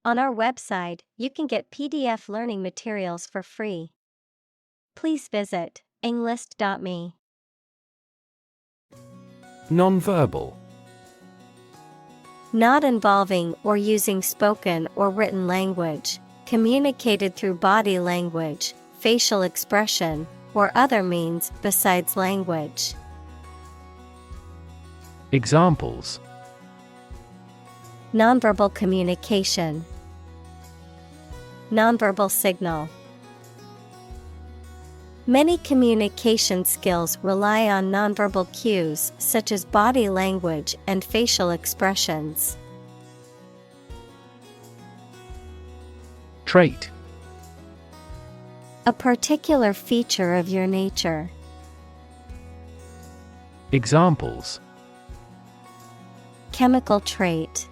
On our website, you can get PDF learning materials for free. Please visit englist.me. Nonverbal. Not involving or using spoken or written language, communicated through body language, facial expression, or other means besides language. Examples: Nonverbal communication. Nonverbal signal. Many communication skills rely on nonverbal cues such as body language and facial expressions. Trait. A particular feature of your nature. Examples: Chemical trait.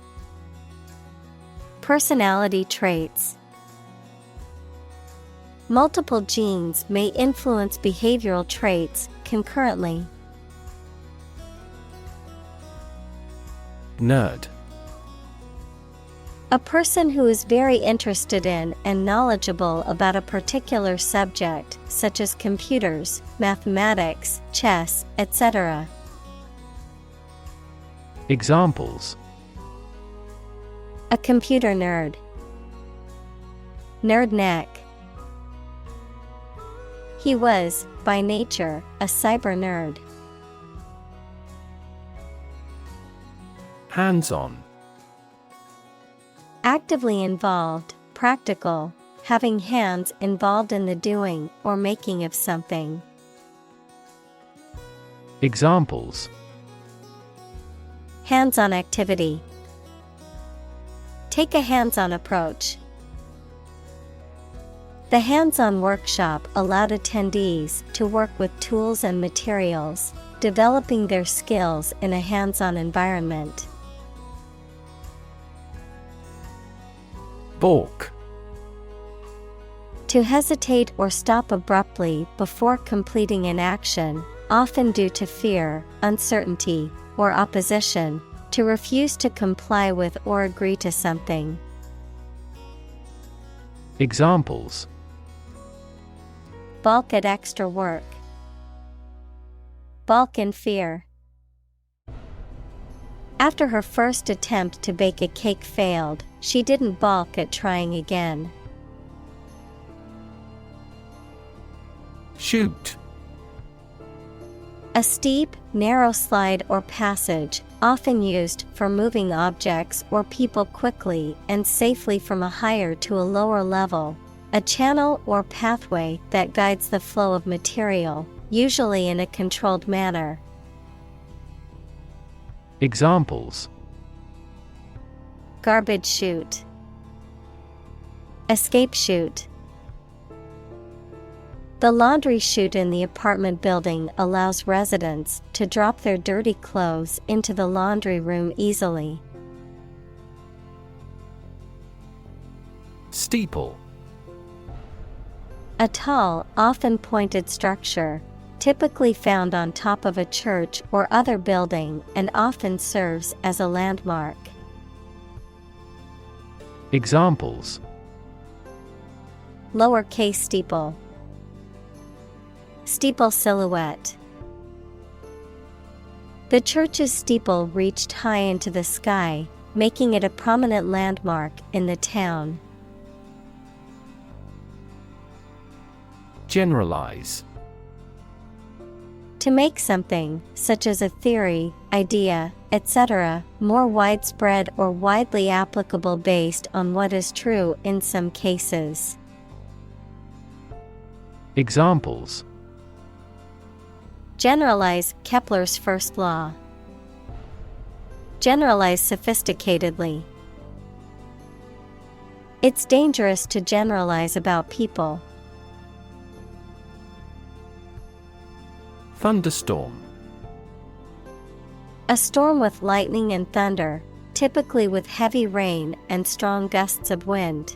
Personality traits. Multiple genes may influence behavioral traits concurrently. Nerd. A person who is very interested in and knowledgeable about a particular subject, such as computers, mathematics, chess, etc. Examples: A computer nerd. Nerd neck. He was, by nature, a cyber nerd. Hands-on. Actively involved, practical, having hands involved in the doing or making of something. Examples: Hands-on activity. Take a hands-on approach. The hands-on workshop allowed attendees to work with tools and materials, developing their skills in a hands-on environment. Balk. To hesitate or stop abruptly before completing an action, often due to fear, uncertainty, or opposition, to refuse to comply with or agree to something. Examples: Balk at extra work. Balk in fear. After her first attempt to bake a cake failed, she didn't balk at trying again. Chute. A steep, narrow slide or passage, often used for moving objects or people quickly and safely from a higher to a lower level. A channel or pathway that guides the flow of material, usually in a controlled manner. Examples: Garbage chute. Escape chute. The laundry chute in the apartment building allows residents to drop their dirty clothes into the laundry room easily. Steeple. A tall, often pointed structure, typically found on top of a church or other building and often serves as a landmark. Examples: Lowercase steeple. Steeple silhouette. The church's steeple reached high into the sky, making it a prominent landmark in the town. Generalize. To make something, such as a theory, idea, etc., more widespread or widely applicable based on what is true in some cases. Examples: Generalize Kepler's first law. Generalize sophisticatedly. It's dangerous to generalize about people. Thunderstorm. A storm with lightning and thunder, typically with heavy rain and strong gusts of wind.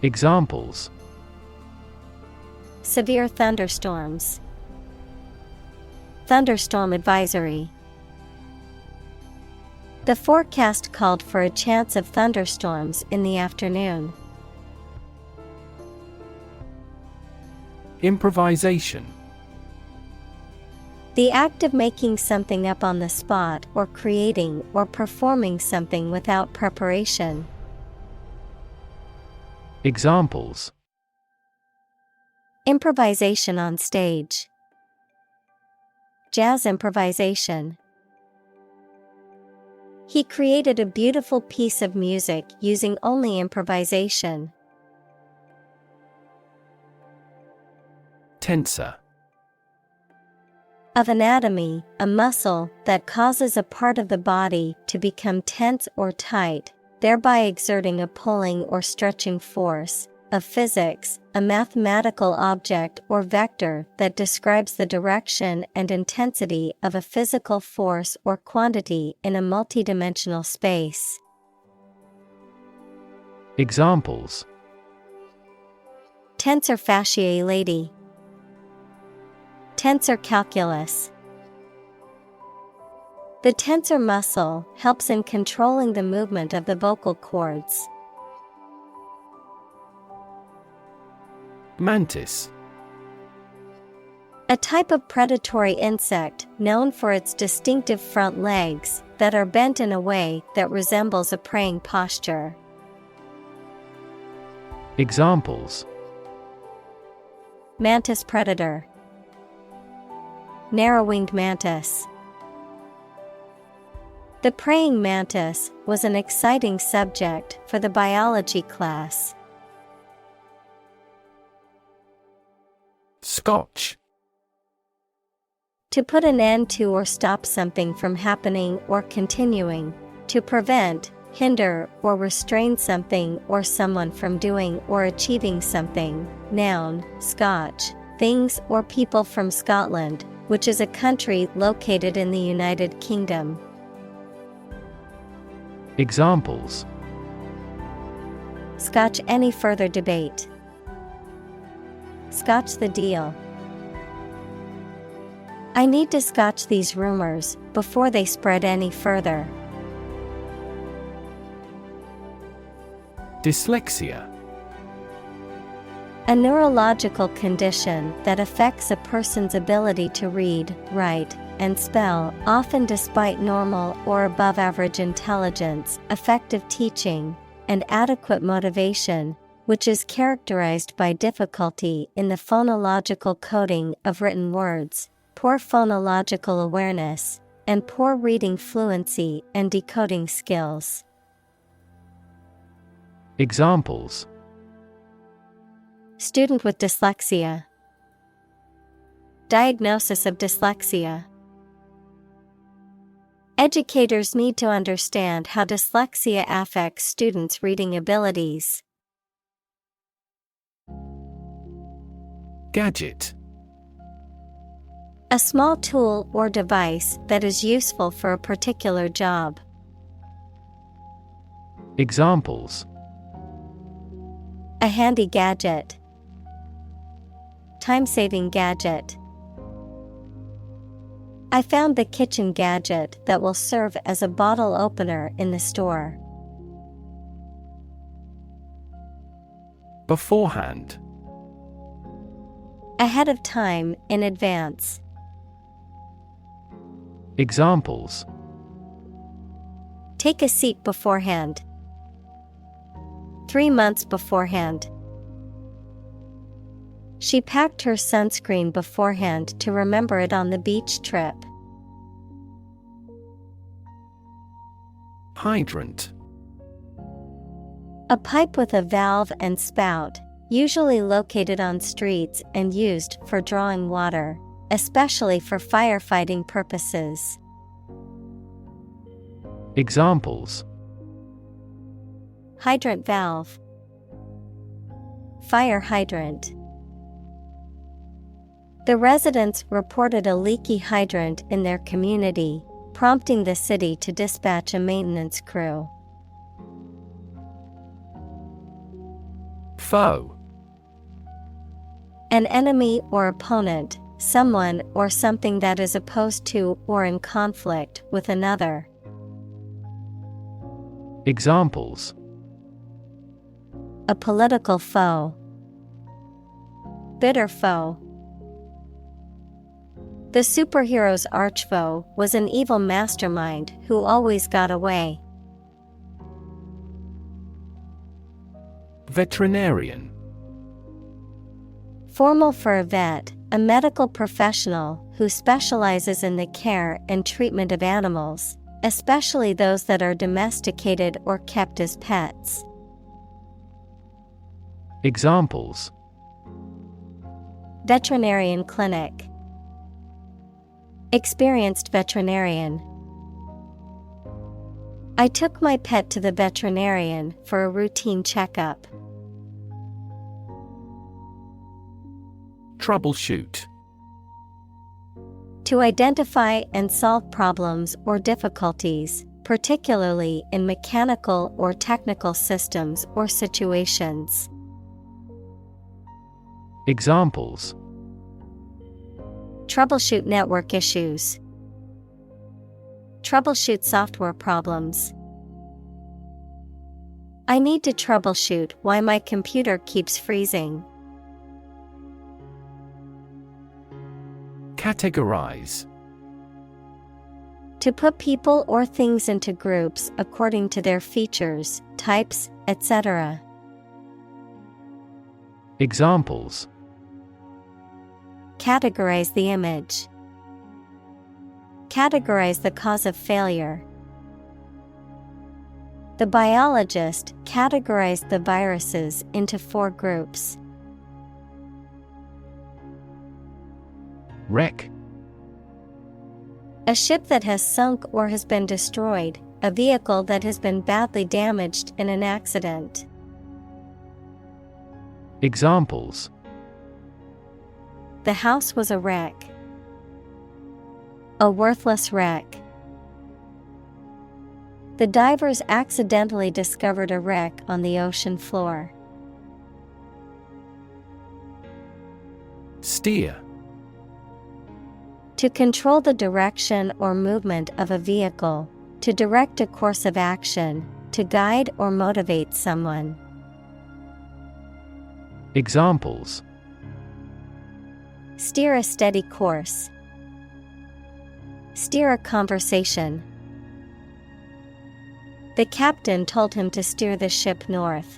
Examples: Severe thunderstorms. Thunderstorm advisory. The forecast called for a chance of thunderstorms in the afternoon. Improvisation. The act of making something up on the spot or creating or performing something without preparation. Examples: Improvisation on stage. Jazz improvisation. He created a beautiful piece of music using only improvisation. Tensor. Of anatomy, a muscle that causes a part of the body to become tense or tight, thereby exerting a pulling or stretching force. Of physics, a mathematical object or vector that describes the direction and intensity of a physical force or quantity in a multidimensional space. Examples: Tensor fasciae lady. Tensor calculus. The tensor muscle helps in controlling the movement of the vocal cords. Mantis. A type of predatory insect known for its distinctive front legs that are bent in a way that resembles a praying posture. Examples: Mantis predator. Narrow-winged mantis. The praying mantis was an exciting subject for the biology class. Scotch. To put an end to or stop something from happening or continuing. To prevent, hinder, or restrain something or someone from doing or achieving something. Noun, Scotch. Things or people from Scotland, which is a country located in the United Kingdom. Examples: Scotch any further debate. Scotch the deal. I need to scotch these rumors before they spread any further. Dyslexia. A neurological condition that affects a person's ability to read, write, and spell, often despite normal or above average intelligence, effective teaching, and adequate motivation, which is characterized by difficulty in the phonological coding of written words, poor phonological awareness, and poor reading fluency and decoding skills. Examples: Student with dyslexia. Diagnosis of dyslexia. Educators need to understand how dyslexia affects students' reading abilities. Gadget. A small tool or device that is useful for a particular job. Examples: A handy gadget. Time-saving gadget. I found the kitchen gadget that will serve as a bottle opener in the store. Beforehand. Ahead of time, in advance. Examples: Take a seat beforehand. 3 months beforehand. She packed her sunscreen beforehand to remember it on the beach trip. Hydrant. A pipe with a valve and spout, usually located on streets and used for drawing water, especially for firefighting purposes. Examples: Hydrant valve. Fire hydrant. The residents reported a leaky hydrant in their community, prompting the city to dispatch a maintenance crew. Foe. An enemy or opponent, someone or something that is opposed to or in conflict with another. Examples: a political foe, bitter foe. The superhero's archfoe was an evil mastermind who always got away. Veterinarian. Formal for a vet, a medical professional who specializes in the care and treatment of animals, especially those that are domesticated or kept as pets. Examples: veterinarian clinic, experienced veterinarian. I took my pet to the veterinarian for a routine checkup. Troubleshoot. To identify and solve problems or difficulties, particularly in mechanical or technical systems or situations. Examples: troubleshoot network issues, troubleshoot software problems. I need to troubleshoot why my computer keeps freezing. Categorize. To put people or things into groups according to their features, types, etc. Examples: categorize the image, categorize the cause of failure. The biologist categorized the viruses into 4 groups. Wreck. A ship that has sunk or has been destroyed, a vehicle that has been badly damaged in an accident. Examples: the house was a wreck, a worthless wreck. The divers accidentally discovered a wreck on the ocean floor. Steer. To control the direction or movement of a vehicle, to direct a course of action, to guide or motivate someone. Examples: steer a steady course, steer a conversation. The captain told him to steer the ship north.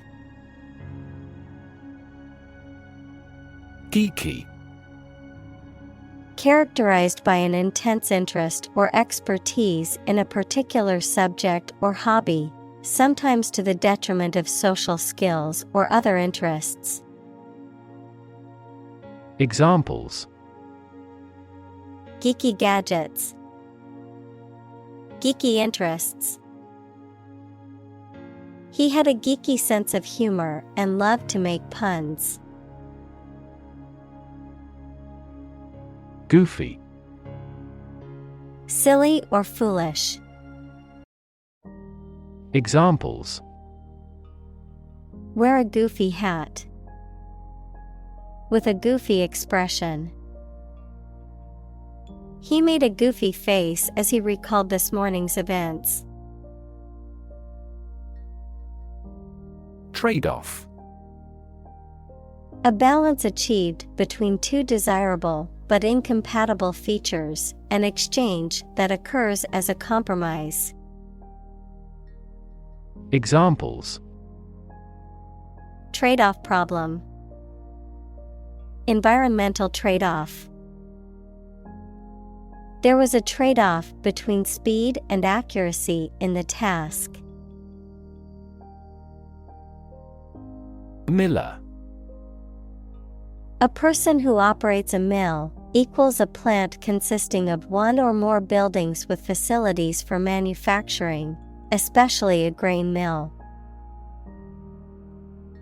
Geeky. Characterized by an intense interest or expertise in a particular subject or hobby, sometimes to the detriment of social skills or other interests. Examples: geeky gadgets, geeky interests. He had a geeky sense of humor and loved to make puns. Goofy. Silly or foolish. Examples: wear a goofy hat, with a goofy expression. He made a goofy face as he recalled this morning's events. Trade-off. A balance achieved between 2 desirable but incompatible features, an exchange that occurs as a compromise. Examples: trade-off problem, environmental trade-off. There was a trade-off between speed and accuracy in the task. Miller. A person who operates a mill equals a plant consisting of 1 or more buildings with facilities for manufacturing, especially a grain mill.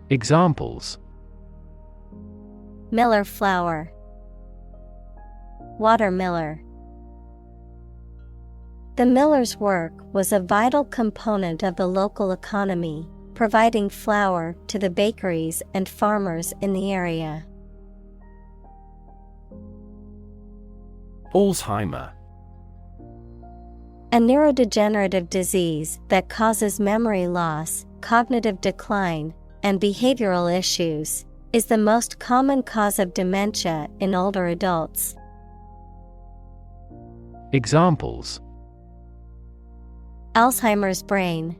Examples: miller flour, watermiller. The miller's work was a vital component of the local economy, providing flour to the bakeries and farmers in the area. Alzheimer. A neurodegenerative disease that causes memory loss, cognitive decline, and behavioral issues, is the most common cause of dementia in older adults. Examples: Alzheimer's brain.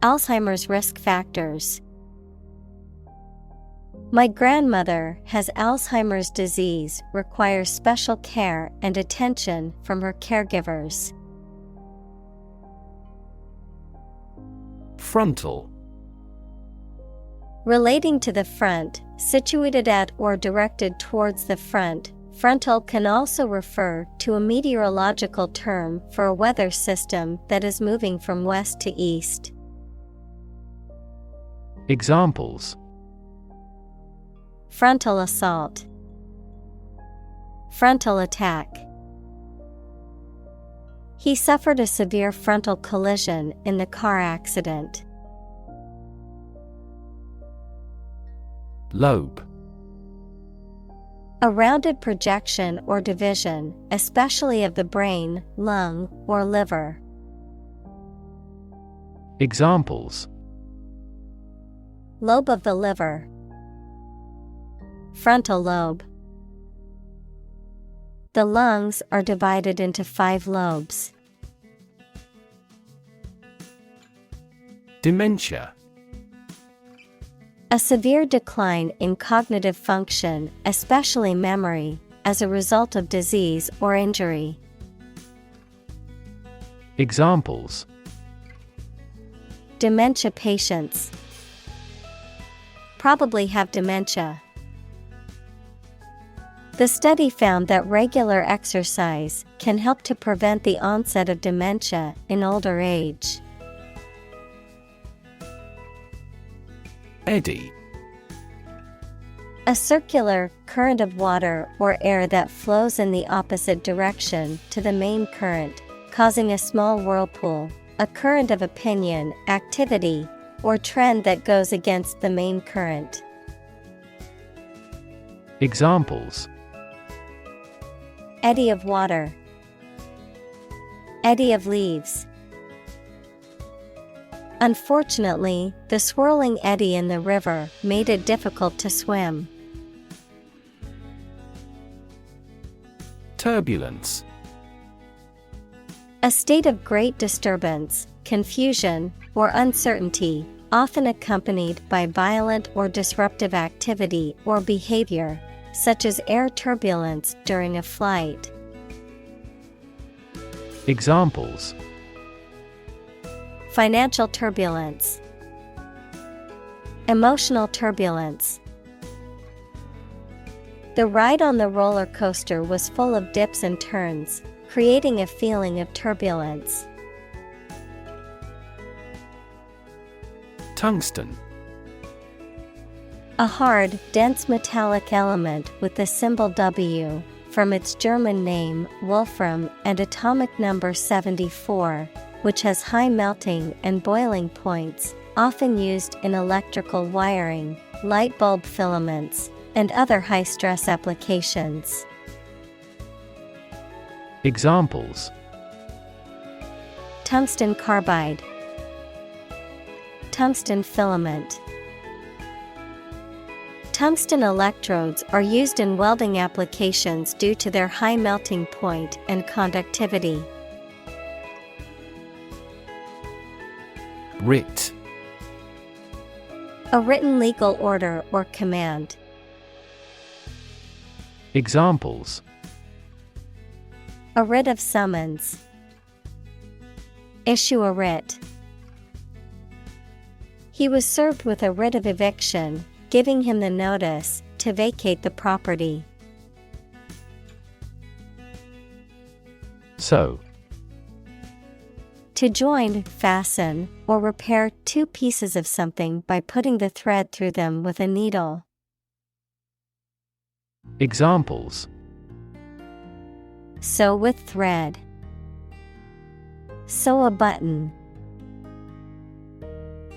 Alzheimer's risk factors. My grandmother has Alzheimer's disease, requires special care and attention from her caregivers. Frontal. Relating to the front, situated at or directed towards the front. Frontal can also refer to a meteorological term for a weather system that is moving from west to east. Examples: Frontal assault. Frontal attack. He suffered a severe frontal collision in the car accident. Lobe. A rounded projection or division, especially of the brain, lung, or liver. Examples: Lobe of the liver. Frontal lobe. The lungs are divided into 5 lobes. Dementia. A severe decline in cognitive function, especially memory, as a result of disease or injury. Examples: Dementia patients probably have dementia. The study found that regular exercise can help to prevent the onset of dementia in older age. Eddy. A circular current of water or air that flows in the opposite direction to the main current, causing a small whirlpool, a current of opinion, activity, or trend that goes against the main current. Examples: Eddy of water. Eddy of leaves. Unfortunately, the swirling eddy in the river made it difficult to swim. Turbulence. A state of great disturbance, confusion, or uncertainty, often accompanied by violent or disruptive activity or behavior, such as air turbulence during a flight. Examples: Financial turbulence. Emotional turbulence. The ride on the roller coaster was full of dips and turns, creating a feeling of turbulence. Tungsten. A hard, dense metallic element with the symbol W, from its German name Wolfram and atomic number 74, which has high melting and boiling points, often used in electrical wiring, light bulb filaments, and other high-stress applications. Examples: Tungsten carbide. Tungsten filament. Tungsten electrodes are used in welding applications due to their high melting point and conductivity. Writ. A written legal order or command. Examples: A writ of summons. Issue a writ. He was served with a writ of eviction, giving him the notice to vacate the property. Sew. To join, fasten, or repair 2 pieces of something by putting the thread through them with a needle. Examples: Sew with thread. Sew a button.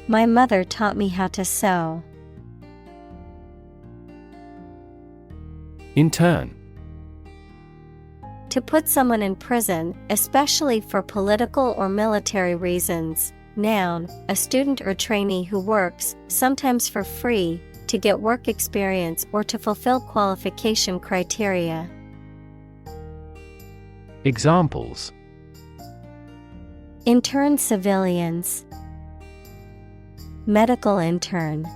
My mother taught me how to sew. Intern. To put someone in prison, especially for political or military reasons. Noun, a student or trainee who works, sometimes for free, to get work experience or to fulfill qualification criteria. Examples: Intern civilians, medical intern.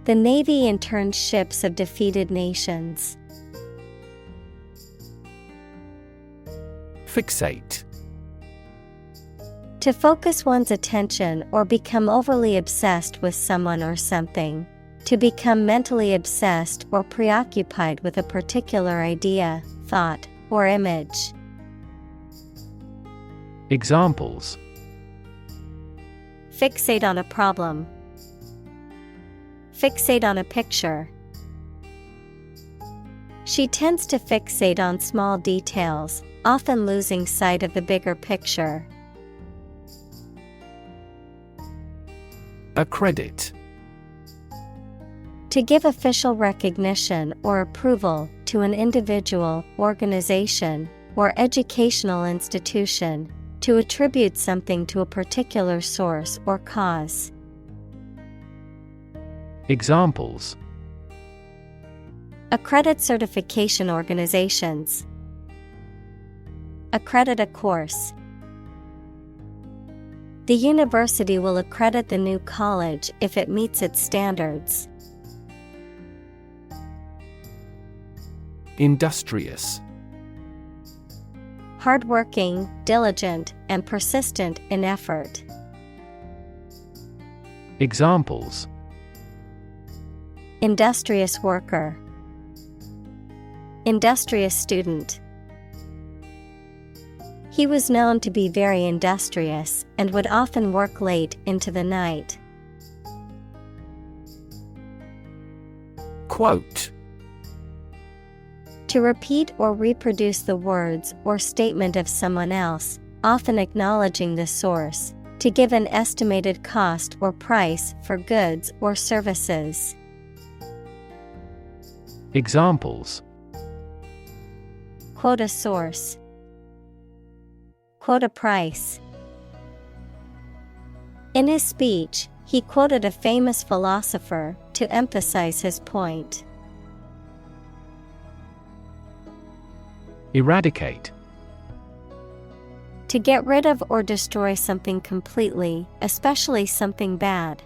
The Navy interned ships of defeated nations. Fixate. To focus one's attention or become overly obsessed with someone or something. To become mentally obsessed or preoccupied with a particular idea, thought, or image. Examples: Fixate on a problem. Fixate on a picture. She tends to fixate on small details, often losing sight of the bigger picture. Accredit. To give official recognition or approval to an individual, organization, or educational institution, to attribute something to a particular source or cause. Examples: Accredit certification organizations. Accredit a course. The university will accredit the new college if it meets its standards. Industrious. Hardworking, diligent, and persistent in effort. Examples: Industrious worker. Industrious student. He was known to be very industrious and would often work late into the night. Quote. To repeat or reproduce the words or statement of someone else, often acknowledging the source, to give an estimated cost or price for goods or services. Examples: Quote a source. Quote a price. In his speech, he quoted a famous philosopher to emphasize his point. Eradicate. To get rid of or destroy something completely, especially something bad.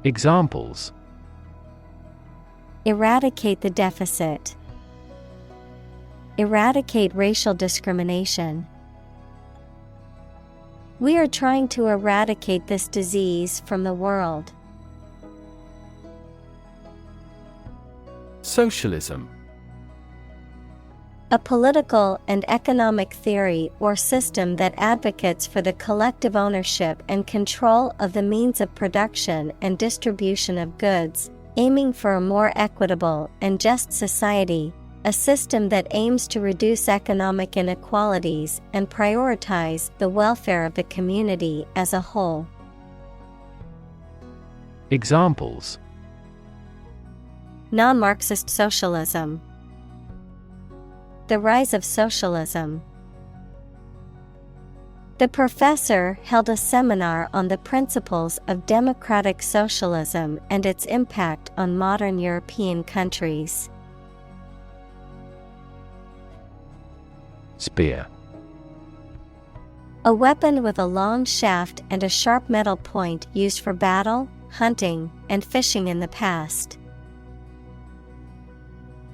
Examples: Eradicate the deficit. Eradicate racial discrimination. We are trying to eradicate this disease from the world. Socialism. A political and economic theory or system that advocates for the collective ownership and control of the means of production and distribution of goods, aiming for a more equitable and just society, a system that aims to reduce economic inequalities and prioritize the welfare of the community as a whole. Examples: Non-Marxist socialism. The rise of socialism. The professor held a seminar on the principles of democratic socialism and its impact on modern European countries. Spear. A weapon with a long shaft and a sharp metal point used for battle, hunting, and fishing in the past.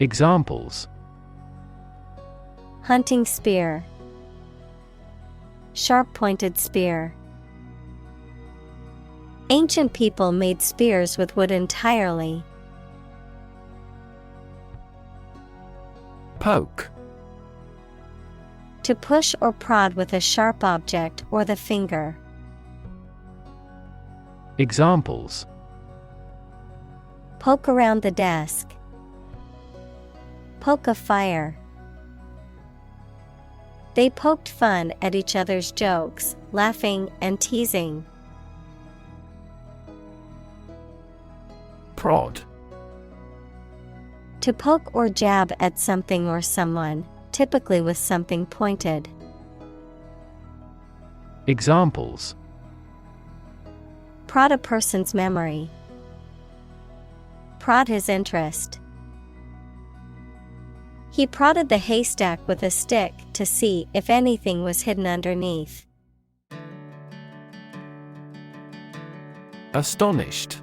Examples: Hunting spear. Sharp-pointed spear. Ancient people made spears with wood entirely. Poke. To push or prod with a sharp object or the finger. Examples: Poke around the desk. Poke a fire. They poked fun at each other's jokes, laughing and teasing. Prod. To poke or jab at something or someone, typically with something pointed. Examples: Prod a person's memory. Prod his interest. He prodded the haystack with a stick to see if anything was hidden underneath. Astonished.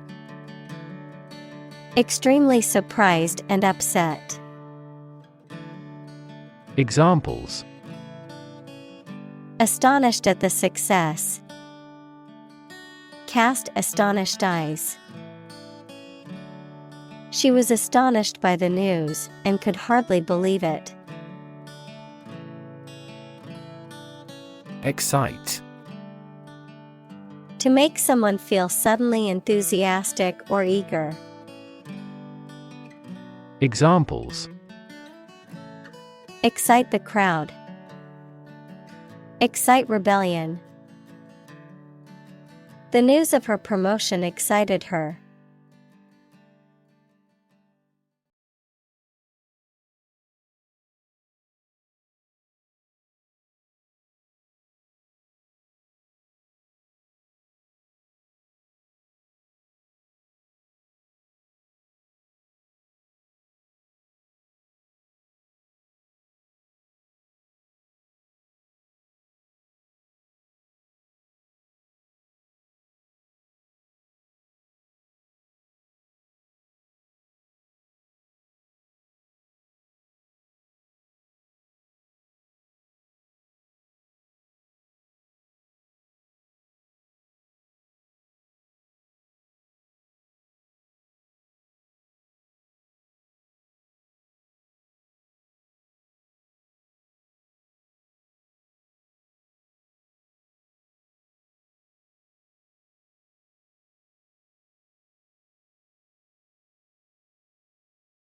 Extremely surprised and upset. Examples: Astonished at the success. Cast astonished eyes. She was astonished by the news and could hardly believe it. Excite. To make someone feel suddenly enthusiastic or eager. Examples: Excite the crowd. Excite rebellion. The news of her promotion excited her.